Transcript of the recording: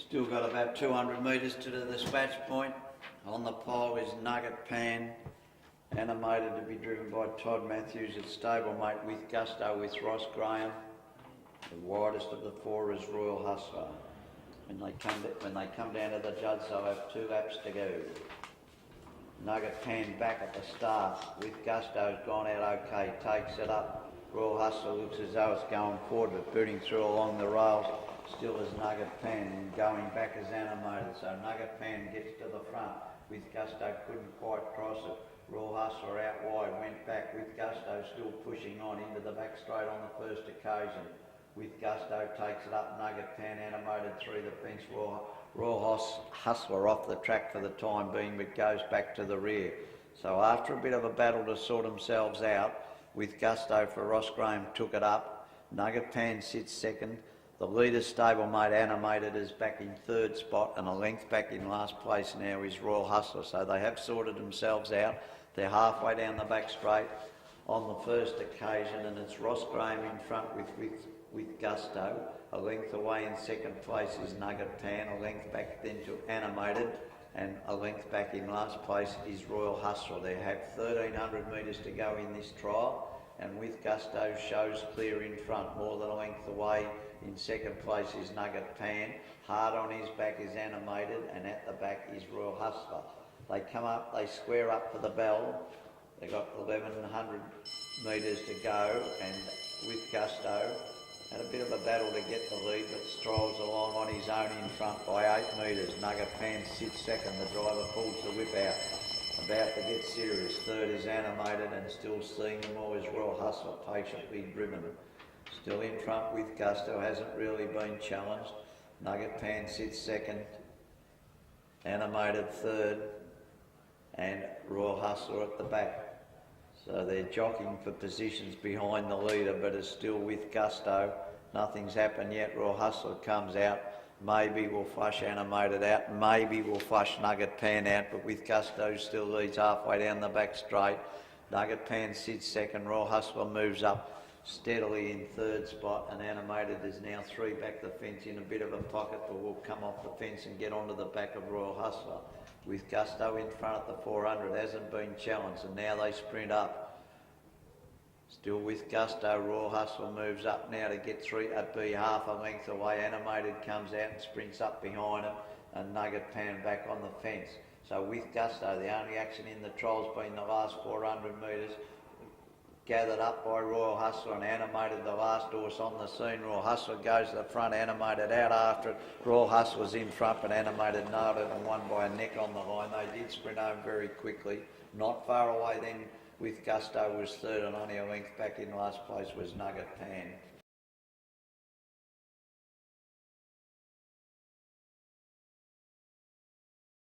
Still got about 200 metres to the dispatch point. On the pole is Nugget Pan, animated to be driven by Todd Matthews at stablemate with Gusto with Ross Graham. The widest of the four is Royal Hustler. When they come down to the judge, they'll have 2 laps to go. Nugget Pan back at the start with Gusto's gone out okay, takes it up. Royal Hustler looks as though it's going forward but booting through along the rails. Still as Nugget Pan and going back as animated. So Nugget Pan gets to the front with Gusto, couldn't quite cross it. Royal Hustler out wide, went back with Gusto still pushing on into the back straight on the first occasion. With Gusto takes it up, Nugget Pan animated through the fence. Royal Hustler off the track for the time being but goes back to the rear. So after a bit of a battle to sort themselves out, with Gusto for Ross Graham took it up. Nugget Pan sits second. The leader stablemate animated is back in third spot, and a length back in last place now is Royal Hustler. So they have sorted themselves out. They're halfway down the back straight on the first occasion, and it's Ross Graham in front with Gusto. A length away in second place is Nugget Pan, a length back then to animated, and a length back in last place is Royal Hustler. They have 1,300 metres to go in this trial, and with Gusto shows clear in front, more than a length away. In second place is Nugget Pan. Hard on his back is animated, and at the back is Royal Hustler. They come up, they square up for the bell. They've got 1,100 metres to go, and with Gusto, had a bit of a battle to get the lead, but strolls along on his own in front by 8 metres. Nugget Pan sits second, the driver pulls the whip out. About to get serious. Third is animated, and still seeing them all is Royal Hustler, patiently driven. Still in front with Gusto, hasn't really been challenged. Nugget Pan sits second, animated third, and Royal Hustler at the back. So they're jockeying for positions behind the leader, but it's still with Gusto. Nothing's happened yet. Royal Hustler comes out. Maybe we'll flush animated out. Maybe we'll flush Nugget Pan out, but with Gusto still leads halfway down the back straight. Nugget Pan sits second. Royal Hustler moves up steadily in third spot, and animated is now 3 back the fence in a bit of a pocket, but will come off the fence and get onto the back of Royal Hustler. With Gusto in front at the 400, hasn't been challenged, and now they sprint up. Still with Gusto, Royal Hustler moves up now to get 3 at B, half a length away. Animated comes out and sprints up behind him, and Nugget Pan back on the fence. So with Gusto, the only action in the trial's been the last 400 metres, gathered up by Royal Hustler and animated the last horse on the scene. Royal Hustler goes to the front, animated out after it. Royal Hustler's in front, but animated nailed it and won by a neck on the line. They did sprint home very quickly. Not far away then with Gusto was third, and only a length back in last place was Nugget Pan.